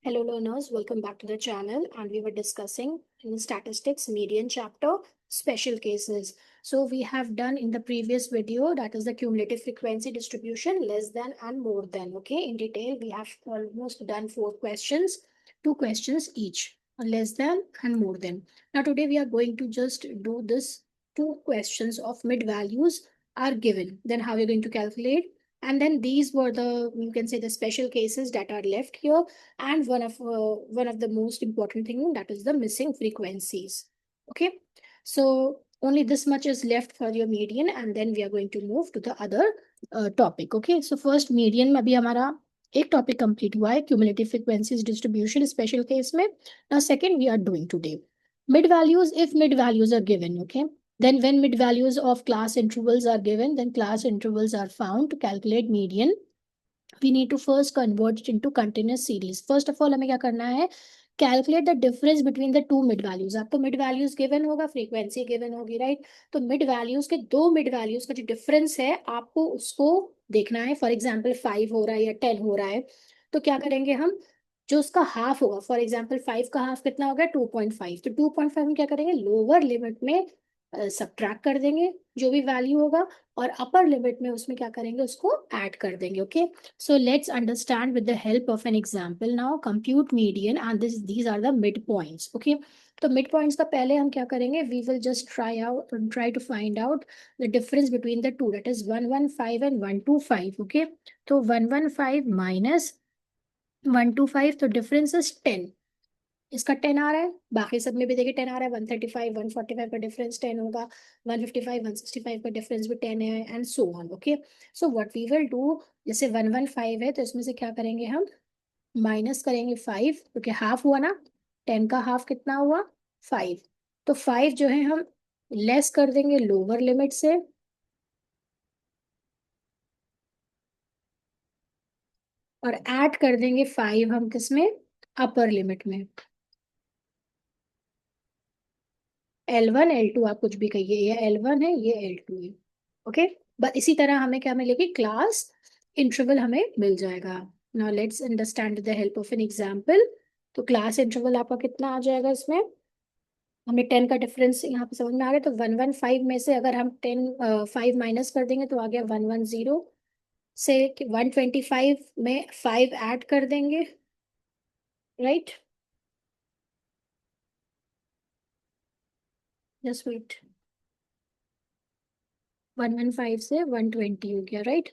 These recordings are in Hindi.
Hello learners, welcome back to the channel, and we were discussing in statistics median chapter special cases. So we have done in the previous video, that is the cumulative frequency distribution less than and more than. Okay, in detail we have almost done 4 questions, 2 questions each, less than and more than. Now today we are going to just do this 2 questions of mid values are given. Then how you're going to calculate, and then these were the, you can say, the special cases that are left here, and one of the most important thing, that is the missing frequencies. Okay, so only this much is left for your median, and then we are going to move to the other topic. Okay, so first median में अभी हमारा एक टॉपिक कंप्लीट हुआ है, cumulative frequencies distribution special case में. Now second we are doing today mid values. If mid values are given, okay, then when mid values of class intervals are given, then class intervals are found to calculate median. We need to first convert it into continuous series. First of all हमें क्या करना है, calculate the difference between the two mid values. आपको मिड वैल्यूज गिवन होगा, फ्रीक्वेंसी गिवन होगी, राइट. तो मिड वैल्यूज के, दो मिड वैल्यूज का जो डिफरेंस है, आपको उसको देखना है. फॉर एग्जाम्पल 5 हो रहा है या 10 हो रहा है, तो क्या करेंगे हम, जो उसका हाफ होगा, फॉर एग्जाम्पल 5 का हाफ कितना होगा, 2.5. तो 2.5 हम क्या करेंगे, लोअर लिमिट में सब्ट्रैक्ट कर देंगे जो भी वैल्यू होगा, और अपर लिमिट में उसमें क्या करेंगे, उसको ऐड कर देंगे. Okay, so let's understand with the help of an example. Now compute median, and these are the midpoints. Okay, तो midpoints का पहले हम क्या करेंगे, we will just try to find out the difference between the two, that is 115 and 125. Okay, तो 115 minus 125, तो difference is 10. इसका 10 आ रहा है, बाकी सब में भी देखिए 10 आ रहा है. 135 145 का डिफरेंस 10 होगा, 155 165 का डिफरेंस भी 10 है, and so on. Okay, so what we will do, जैसे 115 है तो इसमें से क्या करेंगे हम, माइनस करेंगे 5, क्योंकि हाफ हुआ ना, 10 का हाफ कितना हुआ, 5. तो 5 जो है हम लेस कर देंगे लोअर लिमिट से, और ऐड कर देंगे 5 हम किसमें, अपर लिमिट में. L1 L2 आप कुछ भी कहिए, ये L1 है, ये L2 है. ओके, बस इसी तरह हमें क्या मिलेगी, क्लास इंटरवल हमें मिल जाएगा. Now let's understand the help of an example. तो क्लास इंटरवल आपका कितना आ जाएगा, इसमें हमें 10 का डिफरेंस यहाँ पे समझ में आ गया. तो 115 में से अगर हम 5 माइनस कर देंगे तो आ गया 110 से. 125 में 5 ऐड कर देंगे, राइट. जस्ट वेट, 115 से 120 हो गया, राइट.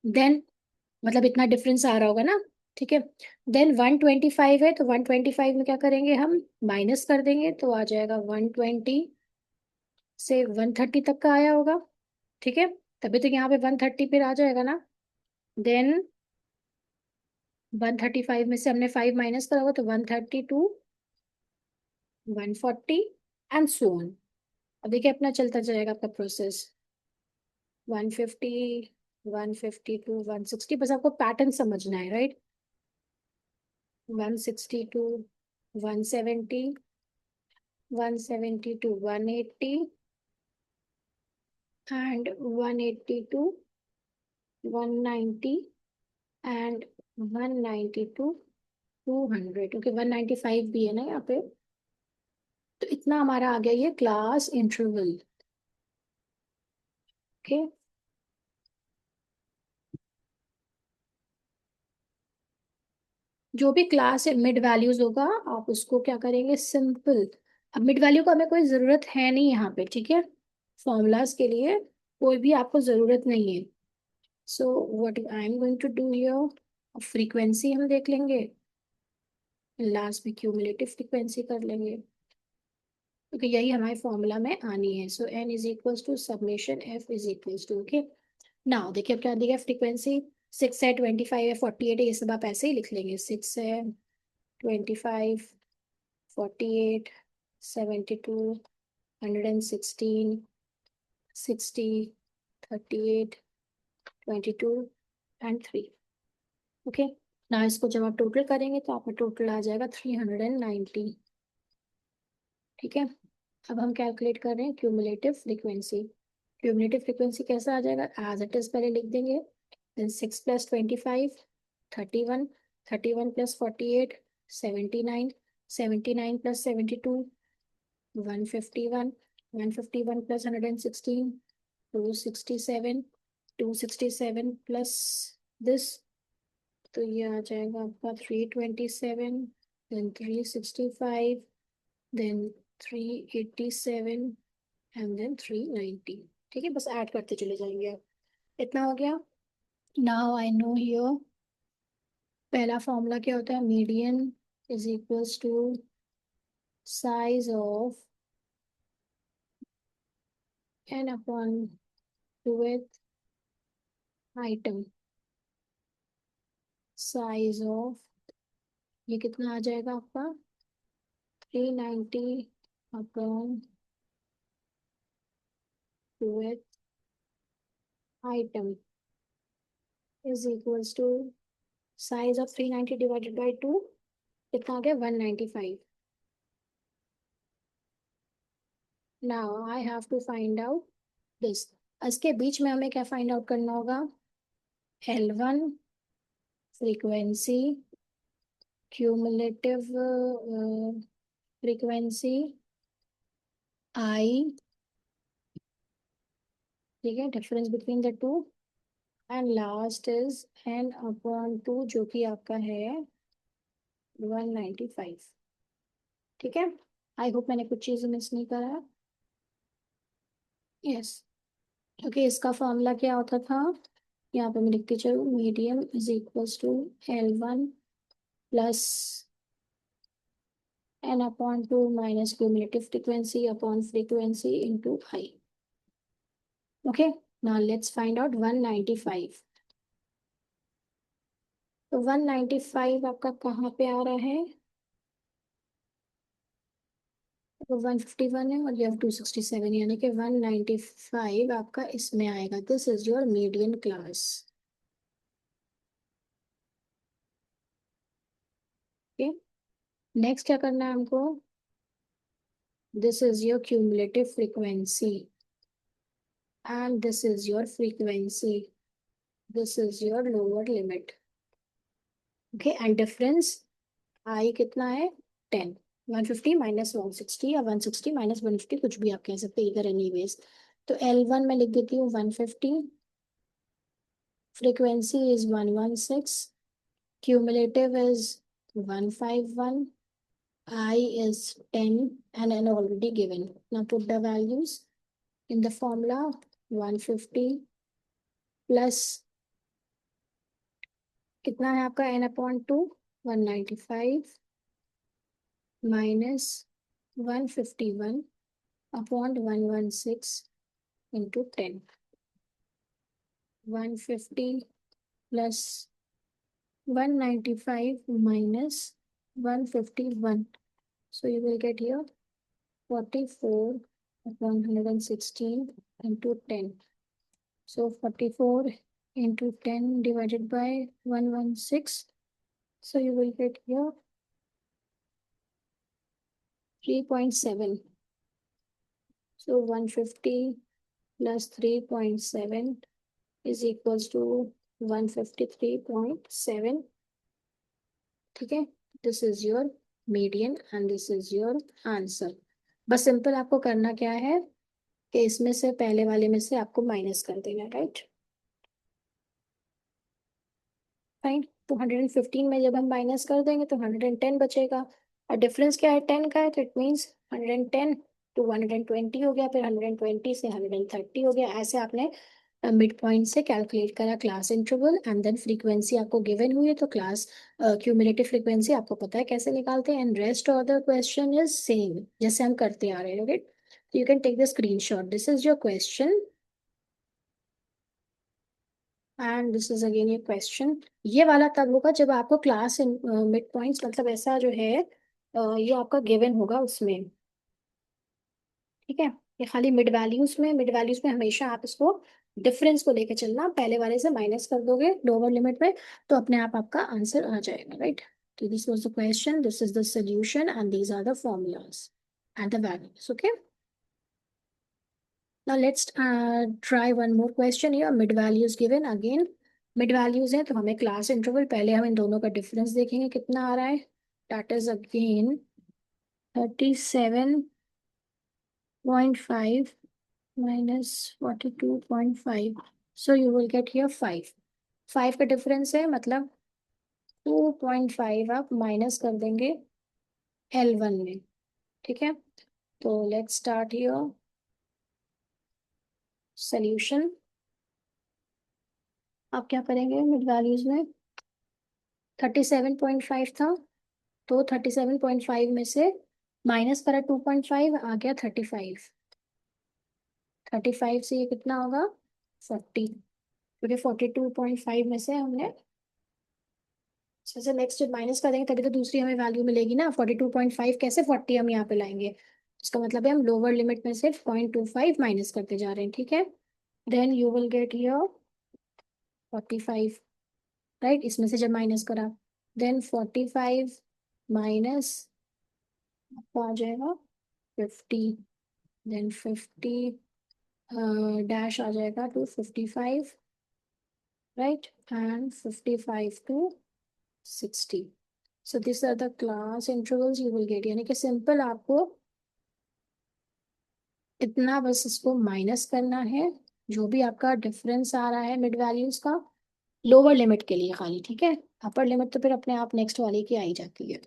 देन मतलब इतना डिफरेंस आ रहा होगा ना, ठीक है. देन 125 है, तो 125 में क्या करेंगे हम, माइनस कर देंगे, तो आ जाएगा 120 से 130 तक का आया होगा, ठीक है. तभी तो यहाँ पे 130 फिर आ जाएगा ना. देन 135 में से हमने 5 माइनस करा होगा, तो 132 140 एंड सो ऑन. अब देखिए अपना चलता जाएगा आपका प्रोसेस, 150 152 160. बस आपको पैटर्न समझना है, right. 162 170 170 to 180 and 180 to 190 and 190 to 200. Okay, 195 भी है ना यहाँ पे. तो इतना हमारा आ गया ये क्लास इंटरवल. ओके, जो भी क्लास मिड वैल्यूज होगा, आप उसको क्या करेंगे, सिंपल. अब मिड वैल्यू को हमें कोई जरूरत है नहीं यहाँ पे, ठीक है. फॉर्मूलाज के लिए कोई भी आपको जरूरत नहीं है. So what I am going to do here, frequency हम देख लेंगे, लास्ट में क्यूमुलेटिव फ्रीक्वेंसी कर लेंगे, क्योंकि यही हमारे फॉर्मूला में आनी है. So n is equals to summation f is equals to. Okay, now देखिए अब क्या दिया, फ्रीक्वेंसी 6 है, 25 है, 48 है, ये सब आप ऐसे ही लिख लेंगे. 6 है, 25 48 72 116 60 38 22 एंड 3. ओके, ना इसको जब आप टोटल करेंगे तो आपका टोटल आ जाएगा 390, ठीक है. अब हम कैलकुलेट कर रहे हैं क्यूमुलेटिव फ्रीक्वेंसी. क्यूमुलेटिव फ्रीक्वेंसी कैसा आ जाएगा, एज इट इज पहले लिख देंगे. Then 6 + 25 31 31 plus 48, 79. 79 plus 72, 151. 151 plus 116, 267. 267 plus this, तो ये आ जाएगा आपका 327, then 365, then 387 and then 390. ठीक है, बस ऐड करते चले जाएंगे आप। इतना हो गया। नाउ आई नो हियर पहला फॉर्मूला क्या होता है, median is equals to size of n upon width item, size of, ये कितना आ जाएगा आपका 390 upon width item is equals to size of 390 divided by 2, कितना आ गया 195। Now I have to find out this. इसके बीच में हमें क्या फाइंड आउट करना होगा, L1 frequency, cumulative frequency I, ठीक है, difference between the two, and last is n upon 2 जो कि आपका है 195। ठीक है, आई होप मैंने कुछ चीज़ मिस नहीं करा। यस, क्योंकि इसका फॉर्मूला क्या होता था, यहाँ पे मैं लिखती चलूँ, medium is equals to L1 plus n upon 2 minus cumulative frequency upon frequency into I. Okay, now let's find out 195. तो 195 आपका कहाँ पे आ रहा है, तो 151 है और ये 267, यानी कि 195 आपका इसमें आएगा। This is your median class. Okay, next क्या करना है हमको, this is your cumulative frequency and this is your frequency, this is your lower limit. Okay, and difference I कितना है 10, 150 minus 160 या 160 minus 150, कुछ भी आप कह सकते हैं, इधर एनीवेज। तो L1 में लिख देती हूँ 150, frequency is 116, cumulative is 151, I is 10 and n already given. Now put the values in the formula, 150 plus कितना है आपका n upon 2, 195 minus 151 upon 116 into 10, 150 plus 195 minus 151, so you will get here 44 upon 116 into 10, so 44 into 10 divided by 116, so you will get here 3.7. So 150 plus 3.7 is equals to 153.7. ठीक है, this is your median and this is your answer. बस सिंपल आपको करना क्या है कि इसमें से पहले वाले में से आपको माइनस कर देना, राइट। फाइन, तो 115 में जब हम माइनस कर देंगे तो 110 बचेगा, और डिफरेंस क्या है 10 का है, तो इट मीन्स 110 to 120 हो गया, फिर 120 से 130 हो गया। ऐसे आपने मिड पॉइंट से कैलकुलेट करा class interval, and then frequency आपको गिवन हुई है तो क्लास क्यूमुलेटिव फ्रीक्वेंसी आपको पता है कैसे निकालते हैं, and rest of the question is same जैसे हम करते आ रहे हैं। ओके, तो you can take the screenshot, this is your question and this is again ये क्वेश्चन। ये वाला तब होगा जब आपको क्लास मिड पॉइंट्स, मतलब ऐसा जो है ये आपका गिवन होगा उसमें। ठीक है, ये खाली मिड वैल्यूज में हमेशा आप इसको डिफरेंस को लेके चलना, पहले वाले से माइनस कर दोगे लोअर लिमिट में तो अपने आप आपका आंसर आ जाएगा, राइट। तो this was the question, this is the solution and these are the formulas and the values. Okay, now let's try one more question here, mid values given again, mid values है तो हमें क्लास इंटरवल, पहले हम इन दोनों का डिफरेंस देखेंगे कितना आ रहा है। That is again 37.5 minus 42.5, so you will get here 5। 5 का डिफरेंस है, मतलब 2.5 आप माइनस कर देंगे L1 में। ठीक है, तो लेट्स स्टार्ट योर सोल्यूशन। आप क्या करेंगे, मिड वैल्यूज में 37.5 था, तो 37.5 में से माइनस करा 2.5, आ गया 35। 35 से ये कितना होगा 40, क्योंकि 42.5 में से हमने अच्छा नेक्स्ट माइनस कर देंगे तभी तो दूसरी हमें वैल्यू मिलेगी ना। 42.5 कैसे 40 हम यहाँ पे लाएंगे, इसका मतलब है हम लोअर लिमिट में से 0.25 माइनस करते जा रहे हैं। ठीक है, then you will get here 45, right, इसमें से जब माइनस करा, देन 45 माइनस आपको आ जाएगा 50, देन 50 डैश आ जाएगा to 55, right, and 55 to 60। So this are the class intervals you will get, यानी कि सिंपल आपको इतना बस इसको माइनस करना है, जो भी आपका डिफरेंस आ रहा है मिड वैल्यूज का, लोअर लिमिट के लिए खाली। ठीक है, अपर लिमिट तो फिर अपने आप नेक्स्ट वाले की आई जाती है,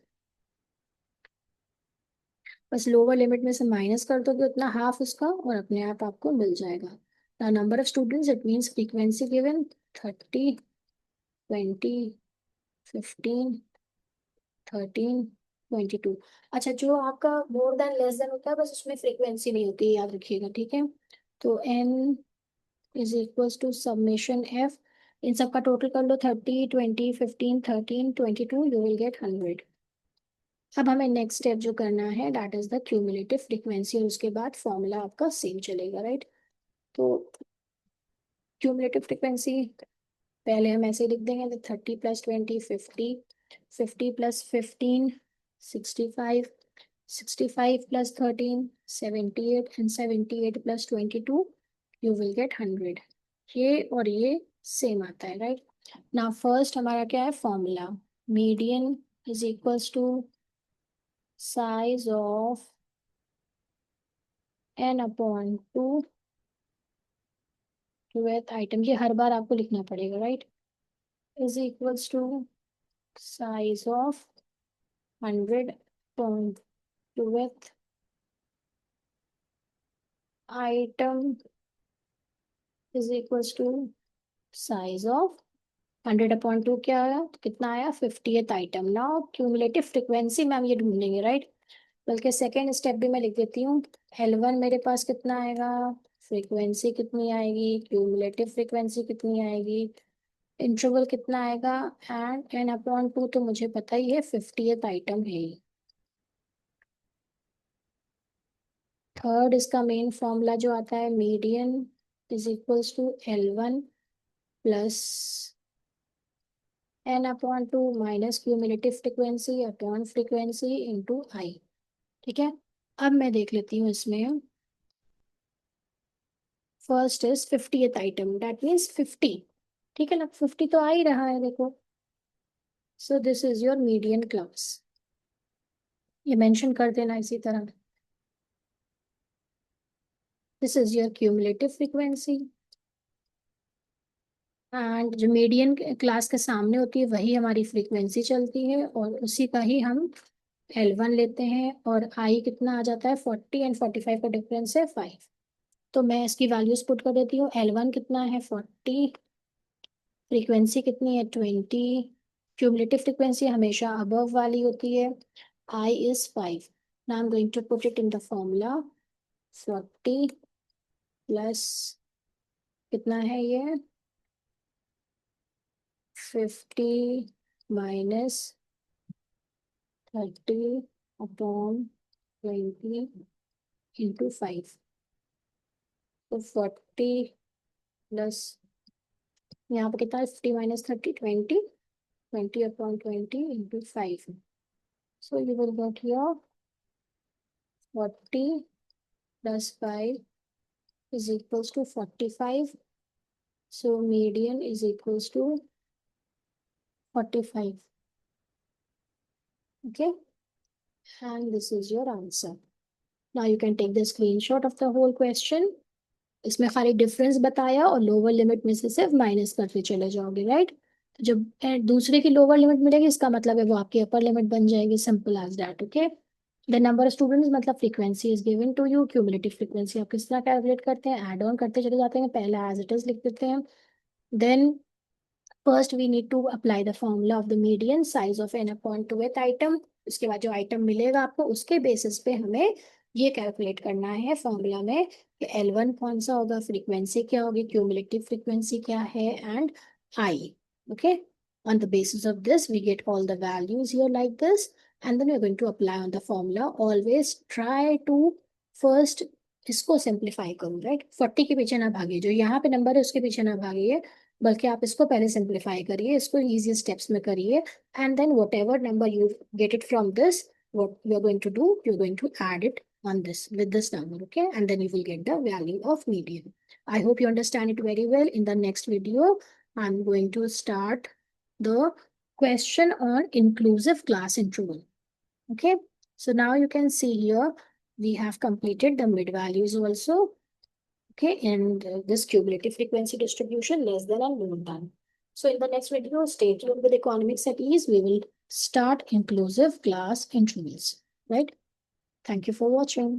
बस लोअर लिमिट में से माइनस कर दोगे उतना हाफ उसका और अपने आप आपको मिल जाएगा। The number of students, it means frequency given 30, 20, 15, 13, 22। अच्छा, जो आपका मोर देन लेस देन होता है बस उसमें फ्रीक्वेंसी नहीं होती है, याद रखिएगा। ठीक है, तो n is equals to summation f, इन सब का टोटल कर लो, 30, 20, 15, 13, 22, यू विल गेट 100। अब हमें नेक्स्ट स्टेप जो करना है that is the cumulative frequency, और उसके बाद फॉर्मूला आपका सेम चलेगा, राइट। तो क्यूमुलेटिव फ्रीक्वेंसी पहले हम ऐसे लिख देंगे, 30 + 20 50, 50 + 15 65, 65 + 13 78, एंड 78 + 22 यू विल गेट 100। ये और ये सेम आता है, राइट। ना फर्स्ट हमारा क्या है formula, median is equals to size of n/2 twelfth item, ये हर बार आपको लिखना पड़ेगा, right, is equals to size of 100/12th item is equals to size of 100/2 क्या आया, तो कितना आया 50th आइटम। ना क्यूमुलेटिव फ्रिक्वेंसी में हम ये ढूंढेंगे, राइट। बल्कि सेकेंड स्टेप भी मैं लिख देती हूँ, L1 मेरे पास कितना आएगा, फ्रीक्वेंसी कितनी आएगी, क्यूमुलेटिव फ्रीक्वेंसी कितनी आएगी, इंटरवल कितना आएगा, एंड n/2 तो मुझे पता ही है 50th आइटम है ही। थर्ड इसका मेन फॉर्मूला जो आता है, median is equals to L1 plus n/2 minus cumulative frequency upon frequency into I. ठीक है, अब मैं देख लेती हूँ इसमें, first is 50th item, that means 50। ठीक है ना, 50 तो आ ही रहा है देखो, so this is your median class, ये मेंशन कर देना इसी तरह। This is your cumulative frequency, and जो मीडियन क्लास के सामने होती है वही हमारी फ्रीक्वेंसी चलती है, और उसी का ही हम L1 लेते हैं, और आई कितना आ जाता है 40, एंड 45 का डिफरेंस है 5। तो मैं इसकी वैल्यूज पुट कर देती हूँ, L1 कितना है 40, फ्रीक्वेंसी कितनी है 20, क्यूमुलेटिव फ्रीक्वेंसी हमेशा अबव वाली होती है, I is 5। Now I am going to put it in the formula, 40 plus कितना है ये 50 माइनस 30/20 इंटू 5, तो 40 प्लस यहाँ पे कितना है 50 minus 30 20, 20/20 into 5, so you will get here 40 plus 5 is equals to 45, So median is equals to 45. Okay, and this is your answer. Now you can take the screenshot of the whole question. इसमें खाली डिफरेंस बताया और लोअर लिमिट में से सिर्फ माइनस करते चले जाओगे, राइट? तो जब दूसरे की लोअर लिमिट मिलेगी इसका मतलब है वो आपकी अपर लिमिट बन जाएगी, simple as that. Okay, the number of students मतलब frequency is given to you, cumulative frequency आप किस तरह कैलकुलेट करते हैं, एड ऑन करते चले जाते हैं, पहले एज इट इज लिख देते हैं। Then first we need to apply the formula of the median size of N upon two with item. उसके बाद जो आइटम मिलेगा आपको उसके बेसिस पे हमें ये कैलकुलेट करना है फॉर्मूला में कि L1 कौन सा होगा, फ्रीक्वेंसी क्या होगी, क्यूमुलेटिव फ्रीक्वेंसी क्या है, and I. Okay, on the basis of this we get all the values here like this, and then we're going to apply on the formula. Always try to first इसको सिंप्लीफाई करो, राइट? 40 के पीछे ना भागिए, जो यहाँ पे नंबर है उसके पीछे ना भागिए, बल्कि आप इसको पहले सिंप्लीफाई करिए, इसको इजी स्टेप्स में करिए, and then whatever number you get it from this, what you are going to do, you're going to add it on this with this number, okay, and then you will get the value of median. I hope you understand it very well. In the next video I'm going to start the question on inclusive class interval. Okay, so now you can see here we have completed the mid values also. Okay, and this cumulative frequency distribution less than and more than. So in the next video, stay tuned with economics at ease. We will start inclusive class intervals, right? Thank you for watching.